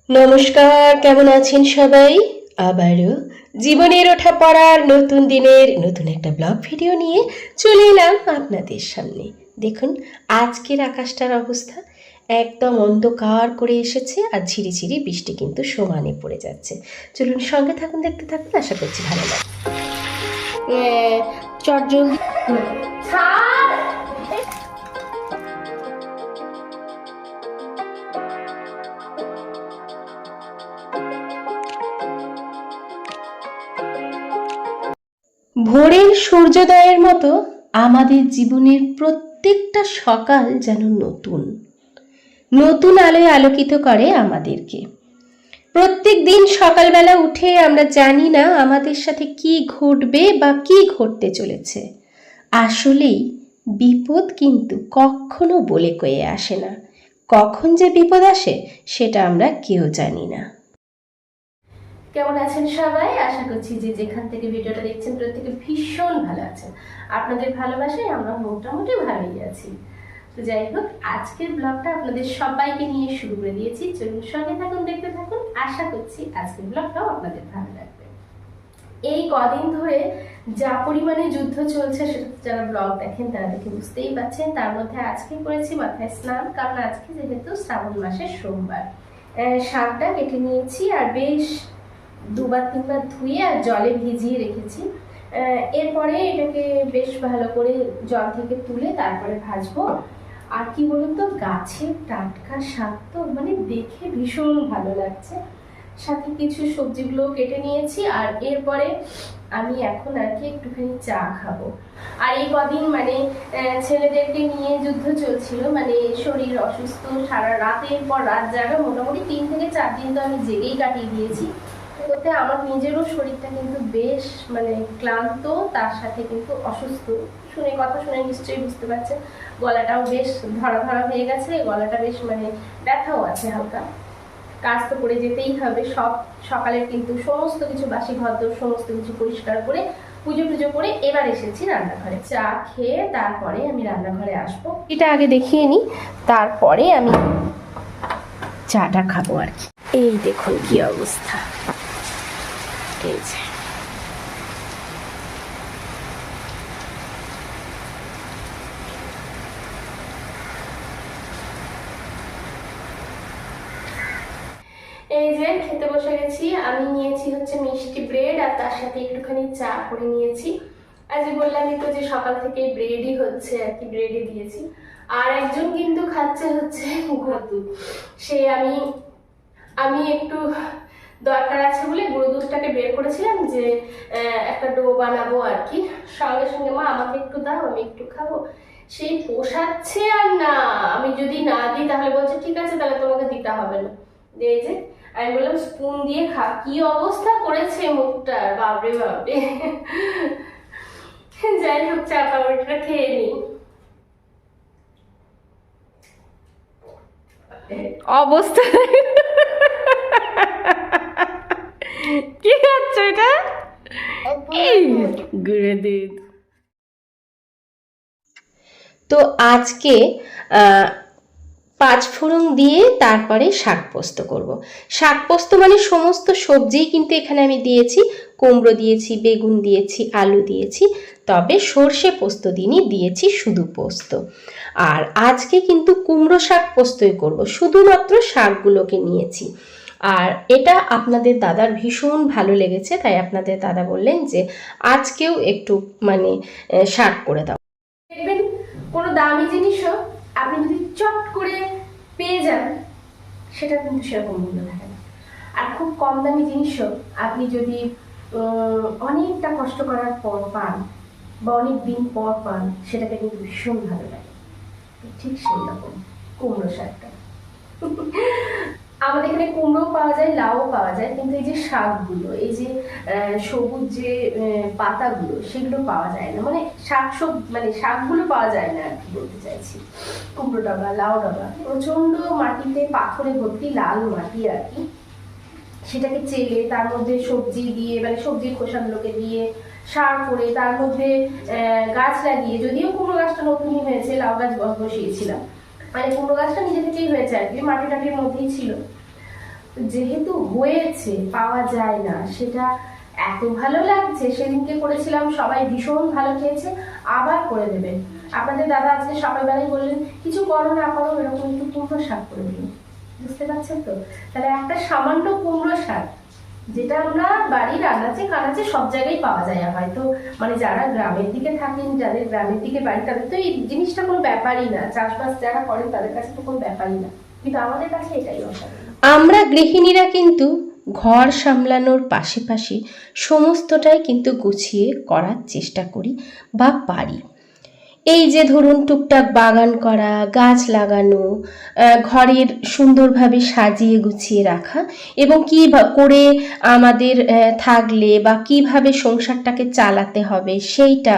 নমস্কার, কেমন আছেন সবাই? আবারও জীবনের ওঠা পড়ার নতুন দিনের নতুন একটা ব্লগ ভিডিও নিয়ে চলে এলাম আপনাদের সামনে। দেখুন আজকের আকাশটার অবস্থা একদম অন্ধকার করে এসেছে, আর ঝিরিঝিরি বৃষ্টি কিন্তু সমানে পড়ে যাচ্ছে। চলুন সঙ্গে থাকুন, দেখতে থাকুন, আশা করছি ভালো লাগবে। চটজলদি ভোরের সূর্যোদয়ের মতো আমাদের জীবনের প্রত্যেকটা সকাল যেন নতুন নতুন আলোয় আলোকিত করে আমাদেরকে। প্রত্যেক দিন সকালবেলা উঠে আমরা জানি না আমাদের সাথে কি ঘটবে বা কি ঘটতে চলেছে। আসলেই বিপদ কিন্তু কখনো বলে কয়ে আসে না। কখন যে বিপদ আসে সেটা আমরা কেউ জানি না। কেমন আছেন সবাই? আশা করছি যে যেখান থেকে ভিডিওটা দেখছেন প্রত্যেকে ভীষণ ভালো আছেন। আপনাদের ভালোবাসায় আমরা মোটামুটি ভালোই আছি। তো যাই হোক, আজকের ব্লগটা আপনাদের সবাইকে নিয়ে শুরু করে দিয়েছি। চলুন সঙ্গে থাকুন, দেখতে থাকুন, আশা করছি আজকের ব্লগটাও আপনাদের ভালো লাগবে। এই কদিন ধরে যা পরিমাণে যুদ্ধ চলছে সেটা যারা ব্লগ দেখেন তারা দেখে বুঝতেই পারছেন। তার মধ্যে আজকে করেছি মাথায় স্নান, কারণ আজকে যেহেতু শ্রাবণ মাসের সোমবার। শাকটা কেটে নিয়েছি আর বেশ দুবার তিনবার ধুয়ে আর জলে ভিজিয়ে রেখেছি। এরপরে এটাকে বেশ ভালো করে জল থেকে তুলে তারপরে ভাজবো। আর কি বলুন তো, গাছের টাটকা শাক তো মানে দেখে ভীষণ ভালো লাগছে। সাথে কিছু সবজিগুলো কেটে নিয়েছি, আর এরপরে আমি এখন আর কি একটুখানি চা খাবো। আর এই কদিন মানে ছেলেদেরকে নিয়ে যুদ্ধ চলছিল, মানে শরীর অসুস্থ, সারা রাতের পর রাত জাগা, মোটামুটি 3 থেকে 4 দিন তো আমি জেগেই কাটিয়ে দিয়েছি। ওতে আমার নিজেরও শরীরটা কিন্তু বেশ মানে ক্লান্ত, তার সাথে কিন্তু অসুস্থ। কথা শুনে নিশ্চয়ই বুঝতে পারছেন, গলাটাও বেশ ধরা ধরা হয়ে গেছে, গলাটা বেশ মানে ব্যথাও আছে হালকা। কাজ তো করে যেতেই হবে। সকালের কিন্তু সমস্ত কিছু বাসি ঘর সমস্ত কিছু পরিষ্কার করে পুজো টুজো করে এবার এসেছি রান্নাঘরে। চা খেয়ে তারপরে আমি রান্নাঘরে আসবো। এটা আগে দেখিয়ে নিই, তারপরে আমি চাটা খাবো আর কি। এই দেখুন কি অবস্থা। এই যে এই যে খেতে বসে গেছি। আমি নিয়েছি হচ্ছে মিষ্টি ব্রেড, আর তার সাথে একটুখানি চা করে নিয়েছি। আজ বললামই তো যে সকাল থেকে ব্রেডই হচ্ছে আর কি, ব্রেডই দিয়েছি। আর একজন কিন্তু খাচ্ছে হচ্ছে গুঁড়ো দুধ। সে আমি একটু দরকার আছে বলে গুঁড়ো দুধটাকে বের করেছিলাম যে একটা ডো বানাবো আর কি। সঙ্গে সঙ্গে মা আমাকে একটু দাও, আমি একটু খাবো। সেই পোষাচ্ছে আর না, আমি যদি না দিই তাহলে বলছে ঠিক আছে তাহলে তোমাকে দিতে হবে না। এই যে আমি বললাম স্পুন দিয়ে খা। কি অবস্থা করেছে মুখটার, বাবরে বাবরে। যাই হোক, চা পাউরুটিটা খেয়ে নি। অবস্থা কি হচ্ছে এটা? গুঁড়ো দুধ। তো আজকে 5 ফোড়ন দিয়ে তারপরে শাক পোস্ত করব। শাক পোস্ত মানে সমস্ত সবজিই কিন্তু এখানে আমি দিয়েছি। কুমড়ো দিয়েছি, বেগুন দিয়েছি, আলু দিয়েছি, তবে সর্ষে পোস্ত দিইনি, দিয়েছি শুধু পোস্ত। আর আজকে কিন্তু কুমড়ো শাক পোস্তই করব, শুধুমাত্র শাকগুলোকে নিয়েছি। আর এটা আপনাদের দাদার ভীষণ ভালো লেগেছে, তাই আপনাদের দাদা বললেন যে আজকেও একটু মানে শাক করে দাও। দেখবেন কোনো দামি জিনিসও আপনি যদি চট করে পেয়ে যান সেটা কিন্তু সেরকম মূল্য থাকে না। আর খুব কম দামি জিনিসও আপনি যদি অনেকটা কষ্ট করার পর পান বা অনেক দিন পর পান, সেটাকে কিন্তু ভীষণ ভালো লাগে। ঠিক সেই রকম কুমড়ো শাকটা। আমাদের এখানে কুমড়ো পাওয়া যায়, লাউ পাওয়া যায়, কিন্তু এই যে শাকগুলো, এই যে সবুজ যে পাতাগুলো, সেগুলো পাওয়া যায় না। মানে মানে শাকগুলো পাওয়া যায় না আর কি বলতে চাইছি। কুমড়ো ডাবা, লাউ ডাবা, প্রচন্ড মাটিতে পাথরে ভর্তি লাল মাটি আর কি। সেটাকে চেলে তার মধ্যে সবজি দিয়ে, মানে সবজির খোসাগুলোকে দিয়ে সার করে তার মধ্যে গাছ লাগিয়ে, যদিও কুমড়ো গাছটা নতুনই হয়েছে, লাউ গাছ বসিয়েছিলাম, মানে কুমড়ো গাছটা নিজে থেকেই হয়েছে আর কি, মাটি টাটির মধ্যেই ছিল। যেহেতু হয়েছে, পাওয়া যায় না, সেটা এত ভালো লাগছে। সেদিনকে করেছিলাম, সবাই ভীষণ ভালো খেয়েছে, আবার করে দেবেন। আপনাদের দাদা আজকে সকালবেলায় বললেন কিছু করো না করো, এরকম একটু কুমড়ো শাক করে দিন। বুঝতে পারছেন তো? তাহলে একটা সামান্য কুমড়ো শাক, যেটা আমরা বাড়ির আনাচে কানাচে সব জায়গায় পাওয়া যায়, হয়তো মানে যারা গ্রামের দিকে থাকেন, যাদের গ্রামের দিকে বাড়ি, তাদের তো এই জিনিসটা কোনো ব্যাপারই না, চাষবাস যারা করেন তাদের কাছে তো কোনো ব্যাপারই না, কিন্তু আমাদের কাছে এটাই অসাধারণ। আমরা গৃহিণীরা কিন্তু ঘর সামলানোর পাশাপাশি সমস্তটাই কিন্তু গুছিয়ে করার চেষ্টা করি বা পারি। এই যে ধরুন টুকটাক বাগান করা, গাছ লাগানো, ঘরের সুন্দরভাবে সাজিয়ে গুছিয়ে রাখা, এবং কী করে আমাদের থাকলে বা কিভাবে সংসারটাকে চালাতে হবে সেইটা,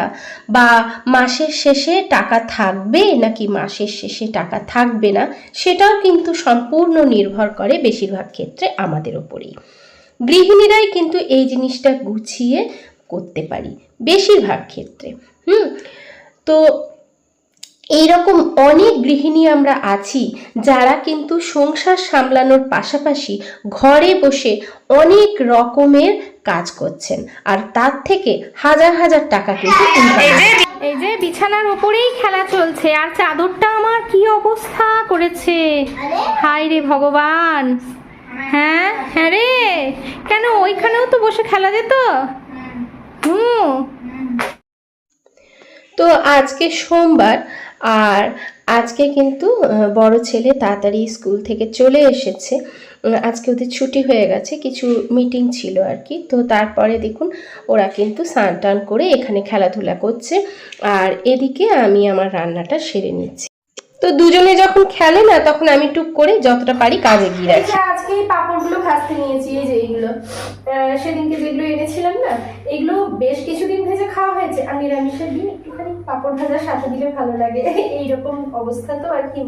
বা মাসের শেষে টাকা থাকবে নাকি মাসের শেষে টাকা থাকবে না, সেটাও কিন্তু সম্পূর্ণ নির্ভর করে বেশিরভাগ ক্ষেত্রে আমাদের ওপরেই। গৃহিণীরাই কিন্তু এই জিনিসটা গুছিয়ে করতে পারি বেশিরভাগ ক্ষেত্রে। তো এইরকম অনেক গৃহিণী আমরা আছি যারা কিন্তু সংসার সামলানোর পাশাপাশি ঘরে বসে অনেক রকমের কাজ করছেন, আর তার থেকে হাজার হাজার টাকা কিন্তু এই যে বিছানার উপরেই খেলা চলছে, আর চাদরটা আমার কি অবস্থা করেছে, হায় রে ভগবান। হ্যাঁ হ্যাঁ রে, কেন ওইখানেও তো বসে খেলা যেত। তো আজকে সোমবার, আর আজকে কিন্তু বড় ছেলে তাড়াতাড়ি স্কুল থেকে চলে এসেছে। আজকে ওদের ছুটি হয়ে গেছে, কিছু মিটিং ছিল আর কি। তো তারপরে দেখুন ওরা কিন্তু স্নান টান করে এখানে খেলাধুলা করছে, আর এদিকে আমি আমার রান্নাটা সেরে নিচ্ছি। তো দুজনে যখন খেলে না, তখন আমি টুক করে যতটা পারি কাজে গিয়ে রাখি। আজকে এই পাঁপড়গুলো ভাজতে নিয়েছি, এই যে এইগুলো সেদিনকে যেগুলো এনেছিলাম না, এগুলো বেশ কিছুদিন ভেজে খাওয়া হয়েছে। আর নিরামিষের দিন একটুখানি পাঁপড় ভাজার সাথে দিলে ভালো লাগে, এইরকম অবস্থা তো আর কি।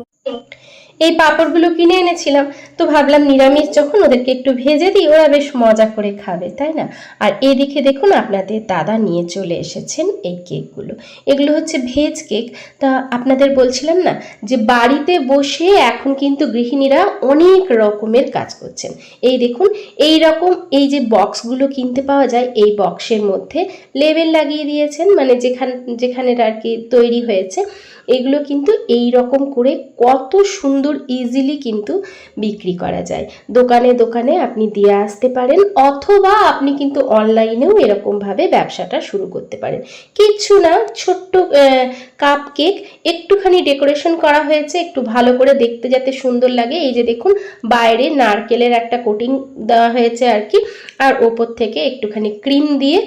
এই পাঁপড়গুলো কিনে এনেছিলাম, তো ভাবলাম নিরামিষ যখন ওদেরকে একটু ভেজে দিই, ওরা বেশ মজা করে খাবে, তাই না? আর এদিকে দেখুন আপনাদের দাদা নিয়ে চলে এসেছেন এই কেকগুলো। এগুলো হচ্ছে ভেজ কেক। তা আপনাদের বলছিলাম না যে বাড়িতে বসে এখন কিন্তু গৃহিণীরা অনেক রকমের কাজ করছেন। এই দেখুন এই রকম এই যে বক্সগুলো কিনতে পাওয়া যায়, এই বক্সের মধ্যে লেবেল লাগিয়ে দিয়েছেন, মানে যেখানে আর কি তৈরি হয়েছে। এগুলো কিন্তু এই রকম করে কত সুন্দর ইজিলি কিন্তু বিক্রি করা যায়। দোকানে দোকানে আপনি দিয়ে আসতে পারেন, অথবা আপনি কিন্তু অনলাইনেও এরকমভাবে ব্যবসাটা শুরু করতে পারেন। কিচ্ছু না, ছোট্ট কাপ কেক, একটুখানি ডেকোরেশন করা হয়েছে একটু ভালো করে দেখতে যাতে সুন্দর লাগে। এই যে দেখুন বাইরে নারকেলের একটা কোটিং দেওয়া হয়েছে আর কি, আর ওপর থেকে একটুখানি ক্রিম দিয়ে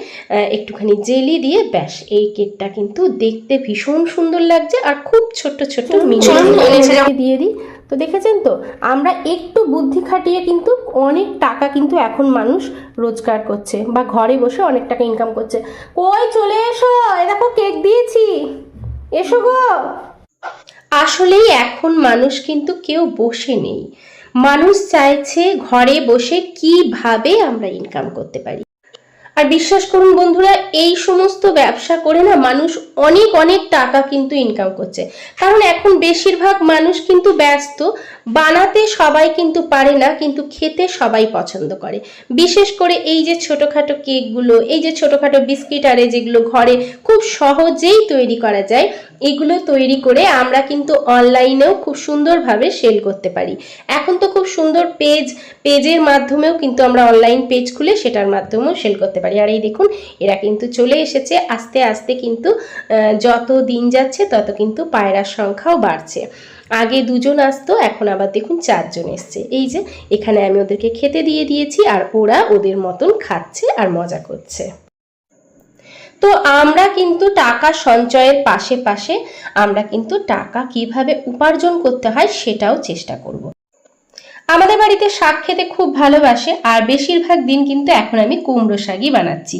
একটুখানি জেলি দিয়ে, ব্যাস এই কেকটা কিন্তু দেখতে ভীষণ সুন্দর লাগছে, আর খুব ছোট্ট ছোট্ট মিনি দিয়ে দিই। তো দেখেছেন তো, আমরা একটু বুদ্ধি খাটিয়ে কিন্তু অনেক টাকা কিন্তু এখন মানুষ রোজগার করছে, বা ঘরে বসে অনেক টাকা ইনকাম করছে। কই চলে এসো, এ দেখো কেক দিয়েছি, এসো গো। আসলেই এখন মানুষ কিন্তু কেউ বসে নেই, মানুষ চাইছে ঘরে বসে কিভাবে আমরা ইনকাম করতে পারি। আর বিশ্বাস করুন বন্ধুরা, এই সমস্ত ব্যবসা করে না মানুষ অনেক অনেক টাকা কিন্তু ইনকাম করছে। কারণ এখন বেশিরভাগ মানুষ কিন্তু ব্যস্ত, বানাতে সবাই কিন্তু পারে না, কিন্তু খেতে সবাই পছন্দ করে। বিশেষ করে এই যে ছোটোখাটো কেকগুলো, এই যে ছোটোখাটো বিস্কিট, আরে যেগুলো ঘরে খুব সহজেই তৈরি করা যায়, এগুলো তৈরি করে আমরা কিন্তু অনলাইনেও খুব সুন্দরভাবে সেল করতে পারি। এখন তো খুব সুন্দর পেজের মাধ্যমেও কিন্তু আমরা অনলাইন পেজ খুলে সেটার মাধ্যমেও সেল করতে পারি। আর এই দেখুন এরা কিন্তু চলে এসেছে, আস্তে আস্তে কিন্তু যত দিন যাচ্ছে তত কিন্তু পায়রার সংখ্যাও বাড়ছে। আগে দুজন আসতো, এখন আবার দেখুন 4 জন এসছে। এই যে এখানে আমি ওদেরকে খেতে দিয়ে দিয়েছি, আর ওরা ওদের মতন খাচ্ছে আর মজা করছে। তো আমরা কিন্তু টাকা সঞ্চয়ের পাশে আমরা কিন্তু টাকা কিভাবে উপার্জন করতে হয় সেটাও চেষ্টা করব। আমাদের বাড়িতে শাক খেতে খুব ভালোবাসে, আর বেশিরভাগ দিন কিন্তু এখন আমি কুমড়ো শাকই বানাচ্ছি।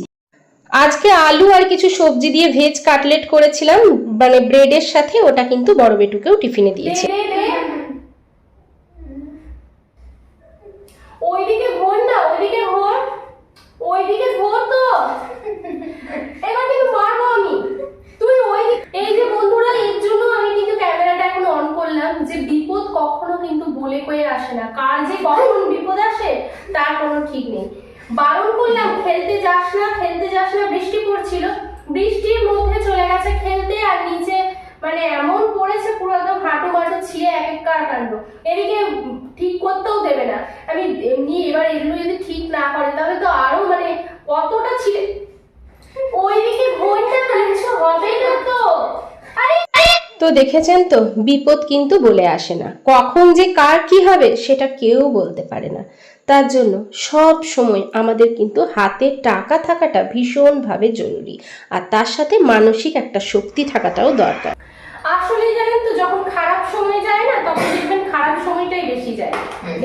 আজকে আলু আর কিছু সবজি দিয়ে ভেজ কাটলেট করেছিলাম, মানে ব্রেডের সাথে, ওটা কিন্তু বড় বেটুকেও টিফিনে দিয়েছি। ওইদিকে ঘোর না, ওইদিকে ঘোর, ওইদিকে ঘোর। তো এবার কিন্তু মারবো আমি, তুই ওই। এই যে বন্ধুরা, এর জন্য আমি কিন্তু ক্যামেরাটা এখন অন করলাম, যে বিপদ কখনো কিন্তু বলে কয়ে আসে না, কার যে কখন বিপদ আসে যাস না, বৃষ্টি পড়ছিল, বৃষ্টির মধ্যে চলে গেছে খেলতে, আর নিচে মানে এমন পড়েছে পুরো একদম হাঁটু মাটু ছিঁড়ে এক এক কাণ্ড। এদিকে ঠিক করতেও দেবে না। আমি এমনি এবার এগুলো যদি ঠিক না করে তাহলে তো আরো মানে কতটা ছিঁড়ে, ওইদিকে বইটা কিছু হবে না তো। তো দেখেছেন তো, বিপদ কিন্তু বলে আসে না, কখন যে কার কি হবে সেটা কেউ বলতে পারে না। তার জন্য সব সময় আমাদের কিন্তু হাতে টাকা থাকাটা ভীষণভাবে জরুরি, আর তার সাথে মানসিক একটা শক্তি থাকাটাও দরকার। আসলে জানেন তো, যখন খারাপ সময় যায় না তখন দেখবেন খারাপ সময়টাই বেশি যায়।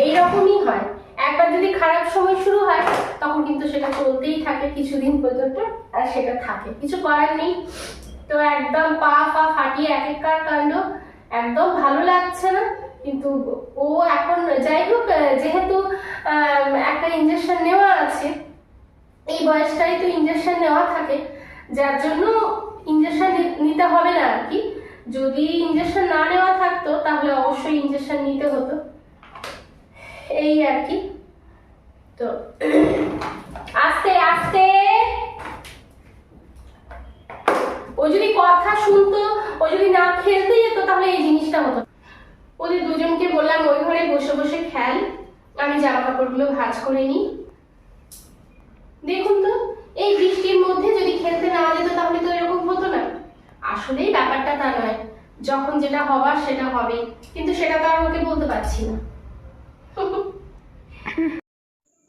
এইরকমই হয়, একবার যদি খারাপ সময় শুরু হয় তখন কিন্তু সেটা চলতেই থাকে কিছুদিন পর্যন্ত, আর সেটা থাকে, কিছু করার নেই। তো একদম পা ফাটিয়ে এক এক কাণ্ড, একদম ভালো লাগছে না। কিন্তু ও এখন যাই হোক, যেহেতু একটা ইঞ্জেকশন নেওয়া আছে, এই বয়সটাই তো ইঞ্জেকশন নেওয়া থাকে, যার জন্য ইঞ্জেকশন নিতে হবে না আর কি। যদি ইঞ্জেকশন না নেওয়া থাকতো তাহলে অবশ্যই ইঞ্জেকশন নিতে হতো, এই আর কি। তো আস্তে আস্তে, ও যদি কথা শুনতো, ও যদি না খেলতে যেত তাহলে এই জিনিসটা হতো। ওদের দুজনকে বললাম ওই ঘরে বসে বসে খেল, আমি জামা কাপড়গুলো ভাঁজ করে নিই। দেখুন তো, এই বৃষ্টির মধ্যে যদি খেলতে না যেত তাহলে তো এরকম হতো না। আসলেই ব্যাপারটা তা নয়, যখন যেটা হবার সেটা হবে, কিন্তু সেটা তো আর ওকে বলতে পারছি না।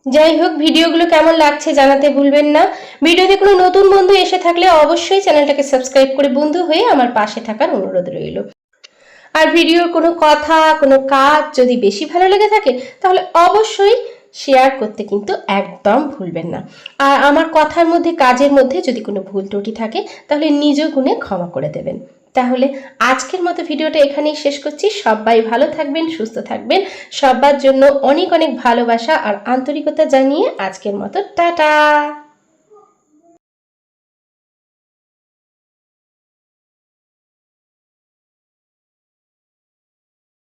যাই হোক, ভিডিওগুলো কেমন লাগছে জানাতে ভুলবেন না। ভিডিওতে কোনো নতুন বন্ধু এসে থাকলে অবশ্যই চ্যানেলটাকে সাবস্ক্রাইব করে বন্ধু হয়ে আমার পাশে থাকার অনুরোধ রইল। আর ভিডিওর কোনো কথা, কোনো কাজ যদি বেশি ভালো লেগে থাকে তাহলে অবশ্যই শেয়ার করতে কিন্তু একদম ভুলবেন না। আর আমার কথার মধ্যে, কাজের মধ্যে যদি কোনো ভুল ত্রুটি থাকে তাহলে নিজ গুণে ক্ষমা করে দেবেন। তাহলে আজকের মতো ভিডিওটা এখানেই শেষ করছি। সবাই ভালো থাকবেন, সুস্থ থাকবেন। সবার জন্য অনেক অনেক ভালোবাসা আর আন্তরিকতা জানিয়ে আজকের মতো টাটা।